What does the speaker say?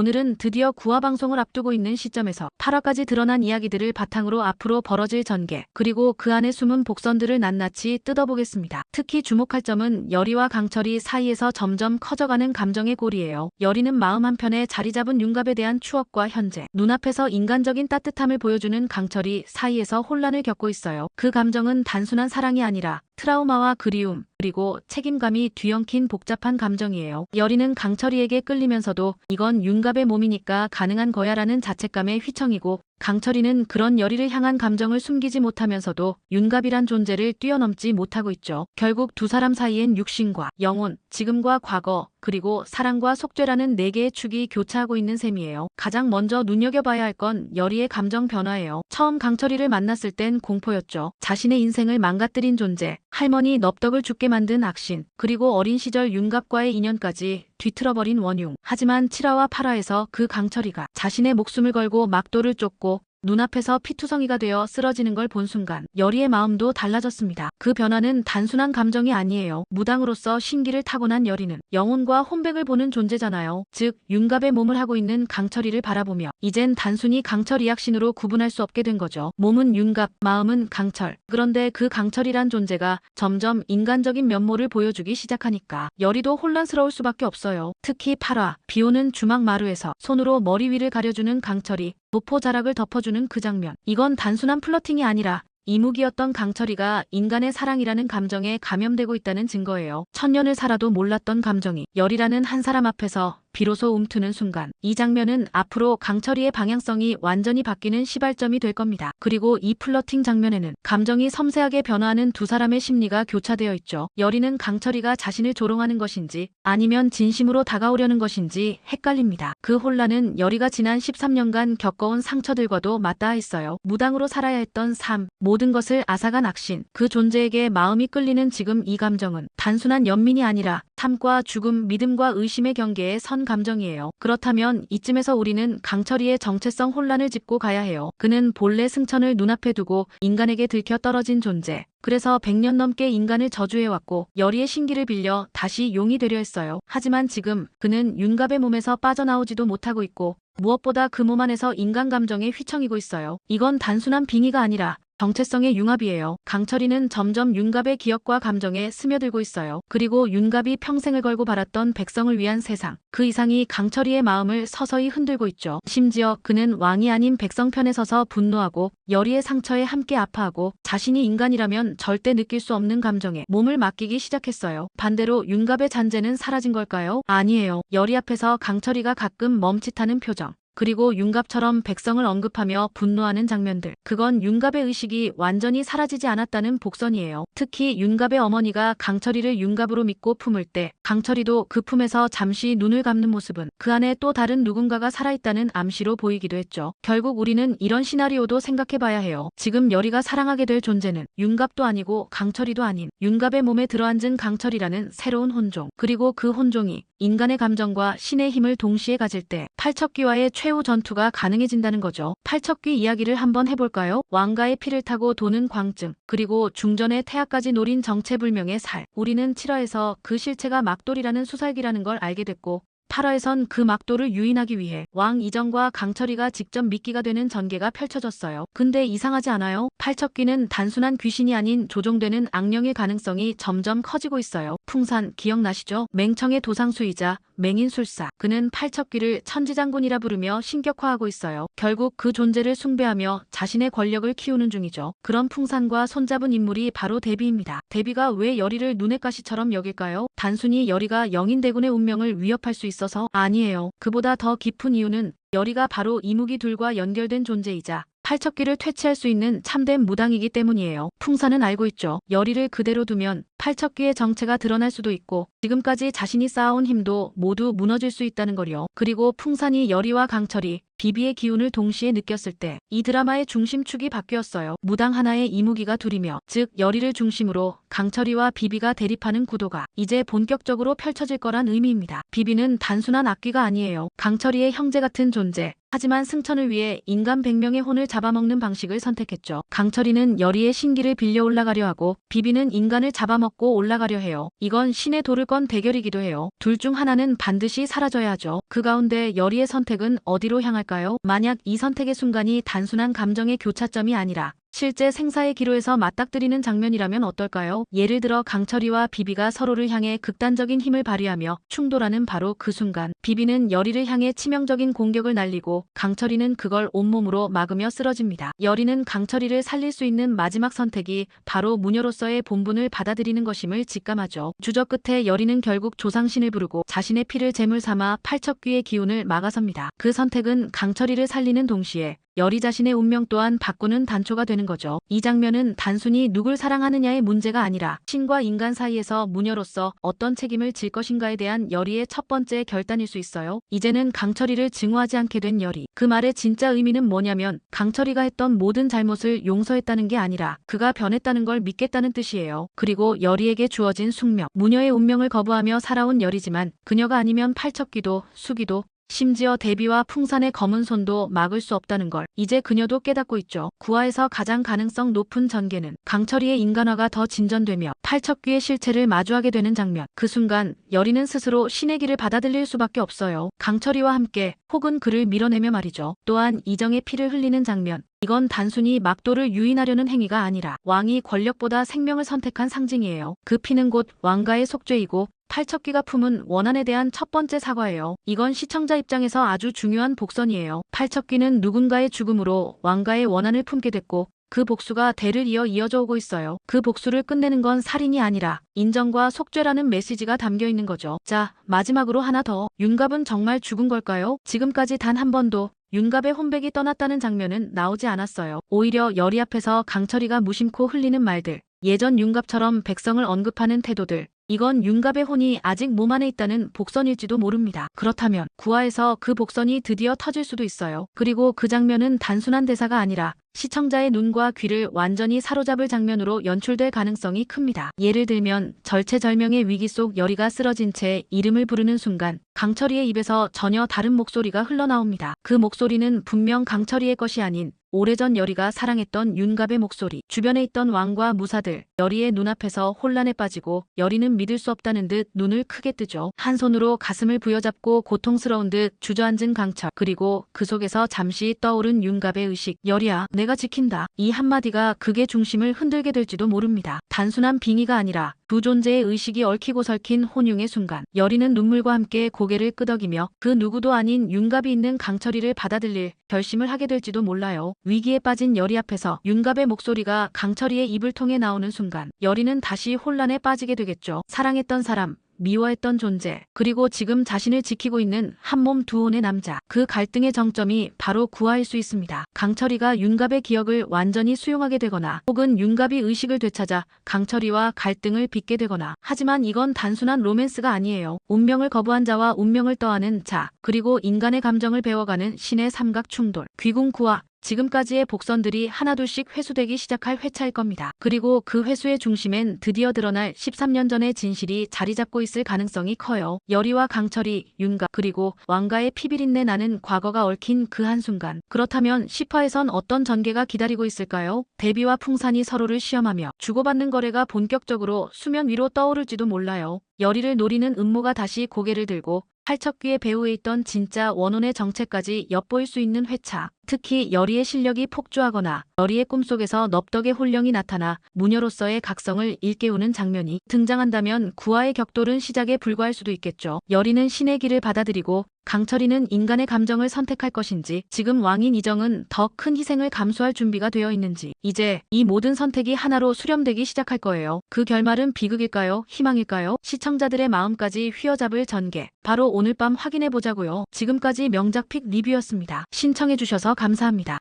오늘은 드디어 9화 방송을 앞두고 있는 시점에서 8화까지 드러난 이야기들을 바탕으로 앞으로 벌어질 전개, 그리고 그 안에 숨은 복선들을 낱낱이 뜯어보겠습니다. 특히 주목할 점은 여리와 강철이 사이에서 점점 커져가는 감정의 골이에요. 여리는 마음 한편에 자리 잡은 윤갑에 대한 추억과 현재, 눈앞에서 인간적인 따뜻함을 보여주는 강철이 사이에서 혼란을 겪고 있어요. 그 감정은 단순한 사랑이 아니라 트라우마와 그리움, 그리고 책임감이 뒤엉킨 복잡한 감정이에요. 여리는 강철이에게 끌리면서도 이건 윤갑의 몸이니까 가능한 거야라는 자책감에 휘청이고, 강철이는 그런 여리를 향한 감정을 숨기지 못하면서도 윤갑이란 존재를 뛰어넘지 못하고 있죠. 결국 두 사람 사이엔 육신과 영혼, 지금과 과거, 그리고 사랑과 속죄라는 네 개의 축이 교차하고 있는 셈이에요. 가장 먼저 눈여겨봐야 할 건 여리의 감정 변화예요. 처음 강철이를 만났을 땐 공포였죠. 자신의 인생을 망가뜨린 존재, 할머니 넙덕을 죽게 만든 악신, 그리고 어린 시절 윤갑과의 인연까지 뒤틀어버린 원흉. 하지만 7화와 8화에서 그 강철이가 자신의 목숨을 걸고 막도를 쫓고 눈앞에서 피투성이가 되어 쓰러지는 걸 본 순간 여리의 마음도 달라졌습니다. 그 변화는 단순한 감정이 아니에요. 무당으로서 신기를 타고난 여리는 영혼과 혼백을 보는 존재잖아요. 즉 윤갑의 몸을 하고 있는 강철이를 바라보며 이젠 단순히 강철 이약신으로 구분할 수 없게 된 거죠. 몸은 윤갑, 마음은 강철. 그런데 그 강철이란 존재가 점점 인간적인 면모를 보여주기 시작하니까 여리도 혼란스러울 수밖에 없어요. 특히 8화, 비오는 주막 마루에서 손으로 머리 위를 가려주는 강철이 노포 자락을 덮어주는 그 장면. 이건 단순한 플러팅이 아니라 이무기였던 강철이가 인간의 사랑이라는 감정에 감염되고 있다는 증거예요. 천년을 살아도 몰랐던 감정이 여리라는 한 사람 앞에서 비로소 움트는 순간, 이 장면은 앞으로 강철이의 방향성이 완전히 바뀌는 시발점이 될 겁니다. 그리고 이 플러팅 장면에는 감정이 섬세하게 변화하는 두 사람의 심리가 교차되어 있죠. 여리는 강철이가 자신을 조롱하는 것인지 아니면 진심으로 다가오려는 것인지 헷갈립니다. 그 혼란은 여리가 지난 13년간 겪어온 상처들과도 맞닿아 있어요. 무당으로 살아야 했던 삶, 모든 것을 앗아간 악신, 그 존재에게 마음이 끌리는 지금 이 감정은 단순한 연민이 아니라 삶과 죽음, 믿음과 의심의 경계에 선 감정이에요. 그렇다면 이쯤에서 우리는 강철이의 정체성 혼란을 짚고 가야 해요. 그는 본래 승천을 눈앞에 두고 인간에게 들켜 떨어진 존재. 그래서 100년 넘게 인간을 저주해왔고 여리의 신기를 빌려 다시 용이 되려 했어요. 하지만 지금 그는 윤갑의 몸에서 빠져나오지도 못하고 있고 무엇보다 그 몸 안에서 인간 감정에 휘청이고 있어요. 이건 단순한 빙의가 아니라 정체성의 융합이에요. 강철이는 점점 윤갑의 기억과 감정에 스며들고 있어요. 그리고 윤갑이 평생을 걸고 바랐던 백성을 위한 세상, 그 이상이 강철이의 마음을 서서히 흔들고 있죠. 심지어 그는 왕이 아닌 백성 편에 서서 분노하고 여리의 상처에 함께 아파하고 자신이 인간이라면 절대 느낄 수 없는 감정에 몸을 맡기기 시작했어요. 반대로 윤갑의 잔재는 사라진 걸까요? 아니에요. 여리 앞에서 강철이가 가끔 멈칫하는 표정, 그리고 윤갑처럼 백성을 언급하며 분노하는 장면들. 그건 윤갑의 의식이 완전히 사라지지 않았다는 복선이에요. 특히 윤갑의 어머니가 강철이를 윤갑으로 믿고 품을 때 강철이도 그 품에서 잠시 눈을 감는 모습은 그 안에 또 다른 누군가가 살아있다는 암시로 보이기도 했죠. 결국 우리는 이런 시나리오도 생각해봐야 해요. 지금 여리가 사랑하게 될 존재는 윤갑도 아니고 강철이도 아닌 윤갑의 몸에 들어앉은 강철이라는 새로운 혼종. 그리고 그 혼종이 인간의 감정과 신의 힘을 동시에 가질 때 팔척귀와의 최후 전투가 가능해진다는 거죠. 팔척귀 이야기를 한번 해볼까요? 왕가의 피를 타고 도는 광증, 그리고 중전의 태아까지 노린 정체불명의 살. 우리는 7화에서 그 실체가 막돌이라는 수살기라는 걸 알게 됐고 8화에선 그 막도를 유인하기 위해 왕 이정과 강철이가 직접 미끼가 되는 전개가 펼쳐졌어요. 근데 이상하지 않아요? 팔척귀는 단순한 귀신이 아닌 조종되는 악령의 가능성이 점점 커지고 있어요. 풍산 기억나시죠? 맹청의 도상수이자 맹인술사. 그는 팔척귀를 천지장군이라 부르며 신격화하고 있어요. 결국 그 존재를 숭배하며 자신의 권력을 키우는 중이죠. 그런 풍산과 손잡은 인물이 바로 대비입니다. 대비가 왜 여리를 눈엣 가시처럼 여길까요? 단순히 여리가 영인대군의 운명을 위협할 수 있어서? 아니에요. 그보다 더 깊은 이유는 여리가 바로 이무기 둘과 연결된 존재이자 팔척귀를 퇴치할 수 있는 참된 무당이기 때문이에요. 풍산은 알고 있죠. 여리를 그대로 두면 팔척귀의 정체가 드러날 수도 있고 지금까지 자신이 쌓아온 힘도 모두 무너질 수 있다는 거요. 그리고 풍산이 여리와 강철이 비비의 기운을 동시에 느꼈을 때 이 드라마의 중심축이 바뀌었어요. 무당 하나의 이무기가 둘이며, 즉 여리를 중심으로 강철이와 비비가 대립하는 구도가 이제 본격적으로 펼쳐질 거란 의미입니다. 비비는 단순한 악귀가 아니에요. 강철이의 형제 같은 존재. 하지만 승천을 위해 인간 100명의 혼을 잡아먹는 방식을 선택했죠. 강철이는 여리의 신기를 빌려 올라가려 하고 비비는 인간을 잡아먹고 올라가려 해요. 이건 신의 돌을 건 대결이기도 해요. 둘 중 하나는 반드시 사라져야 하죠. 그 가운데 여리의 선택은 어디로 향할까요? 만약 이 선택의 순간이 단순한 감정의 교차점이 아니라 실제 생사의 기로에서 맞닥뜨리는 장면이라면 어떨까요? 예를 들어 강철이와 비비가 서로를 향해 극단적인 힘을 발휘하며 충돌하는 바로 그 순간 비비는 여리를 향해 치명적인 공격을 날리고 강철이는 그걸 온몸으로 막으며 쓰러집니다. 여리는 강철이를 살릴 수 있는 마지막 선택이 바로 무녀로서의 본분을 받아들이는 것임을 직감하죠. 주저 끝에 여리는 결국 조상신을 부르고 자신의 피를 제물 삼아 팔척귀의 기운을 막아섭니다. 그 선택은 강철이를 살리는 동시에 여리 자신의 운명 또한 바꾸는 단초가 되는 거죠. 이 장면은 단순히 누굴 사랑하느냐의 문제가 아니라 신과 인간 사이에서 무녀로서 어떤 책임을 질 것인가에 대한 여리의 첫 번째 결단일 수 있어요. 이제는 강철이를 증오하지 않게 된 여리. 그 말의 진짜 의미는 뭐냐면 강철이가 했던 모든 잘못을 용서했다는 게 아니라 그가 변했다는 걸 믿겠다는 뜻이에요. 그리고 여리에게 주어진 숙명. 무녀의 운명을 거부하며 살아온 여리지만 그녀가 아니면 팔척귀도 수기도 심지어 대비와 풍산의 검은 손도 막을 수 없다는 걸 이제 그녀도 깨닫고 있죠. 구화에서 가장 가능성 높은 전개는 강철이의 인간화가 더 진전되며 팔척귀의 실체를 마주하게 되는 장면. 그 순간 여리는 스스로 신의 길을 받아들일 수밖에 없어요. 강철이와 함께 혹은 그를 밀어내며 말이죠. 또한 이정의 피를 흘리는 장면. 이건 단순히 막도를 유인하려는 행위가 아니라 왕이 권력보다 생명을 선택한 상징이에요. 그 피는 곧 왕가의 속죄이고 팔척귀가 품은 원한에 대한 첫 번째 사과예요. 이건 시청자 입장에서 아주 중요한 복선이에요. 팔척귀는 누군가의 죽음으로 왕가의 원한을 품게 됐고 그 복수가 대를 이어 이어져 오고 있어요. 그 복수를 끝내는 건 살인이 아니라 인정과 속죄라는 메시지가 담겨 있는 거죠. 자, 마지막으로 하나 더. 윤갑은 정말 죽은 걸까요? 지금까지 단 한 번도 윤갑의 혼백이 떠났다는 장면은 나오지 않았어요. 오히려 여리 앞에서 강철이가 무심코 흘리는 말들, 예전 윤갑처럼 백성을 언급하는 태도들, 이건 윤갑의 혼이 아직 몸 안에 있다는 복선일지도 모릅니다. 그렇다면 구화에서 그 복선이 드디어 터질 수도 있어요. 그리고 그 장면은 단순한 대사가 아니라 시청자의 눈과 귀를 완전히 사로잡을 장면으로 연출될 가능성이 큽니다. 예를 들면 절체절명의 위기 속 여리가 쓰러진 채 이름을 부르는 순간 강철이의 입에서 전혀 다른 목소리가 흘러나옵니다. 그 목소리는 분명 강철이의 것이 아닌 오래전 여리가 사랑했던 윤갑의 목소리. 주변에 있던 왕과 무사들, 여리의 눈앞에서 혼란에 빠지고 여리는 믿을 수 없다는 듯 눈을 크게 뜨죠. 한 손으로 가슴을 부여잡고 고통스러운 듯 주저앉은 강철. 그리고 그 속에서 잠시 떠오른 윤갑의 의식. 여리야, 내가 지킨다. 이 한마디가 극의 중심을 흔들게 될지도 모릅니다. 단순한 빙의가 아니라 두 존재의 의식이 얽히고 설킨 혼용의 순간 여리는 눈물과 함께 고개를 끄덕이며 그 누구도 아닌 윤갑이 있는 강철이를 받아들일 결심을 하게 될지도 몰라요. 위기에 빠진 여리 앞에서 윤갑의 목소리가 강철이의 입을 통해 나오는 순간 여리는 다시 혼란에 빠지게 되겠죠. 사랑했던 사람, 미워했던 존재, 그리고 지금 자신을 지키고 있는 한몸 두혼의 남자. 그 갈등의 정점이 바로 구화일 수 있습니다. 강철이가 윤갑의 기억을 완전히 수용하게 되거나 혹은 윤갑이 의식을 되찾아 강철이와 갈등을 빚게 되거나. 하지만 이건 단순한 로맨스가 아니에요. 운명을 거부한 자와 운명을 떠안은 자, 그리고 인간의 감정을 배워가는 신의 삼각 충돌. 귀궁 구화. 지금까지의 복선들이 하나둘씩 회수되기 시작할 회차일 겁니다. 그리고 그 회수의 중심엔 드디어 드러날 13년 전의 진실이 자리 잡고 있을 가능성이 커요. 여리와 강철이, 윤갑, 그리고 왕가의 피비린내 나는 과거가 얽힌 그 한순간. 그렇다면 10화에선 어떤 전개가 기다리고 있을까요? 대비와 풍산이 서로를 시험하며 주고받는 거래가 본격적으로 수면 위로 떠오를지도 몰라요. 여리를 노리는 음모가 다시 고개를 들고 팔척귀의 배후에 있던 진짜 원혼의 정체까지 엿보일 수 있는 회차. 특히 여리의 실력이 폭주하거나 여리의 꿈속에서 넙덕의 혼령이 나타나 무녀로서의 각성을 일깨우는 장면이 등장한다면 구화의 격돌은 시작에 불과할 수도 있겠죠. 여리는 신의 길을 받아들이고 강철이는 인간의 감정을 선택할 것인지, 지금 왕인 이정은 더 큰 희생을 감수할 준비가 되어 있는지, 이제 이 모든 선택이 하나로 수렴되기 시작할 거예요. 그 결말은 비극일까요? 희망일까요? 시청자들의 마음까지 휘어잡을 전개. 바로 오늘 밤 확인해 보자고요. 지금까지 명작픽 리뷰였습니다. 신청해 주셔서 감사합니다.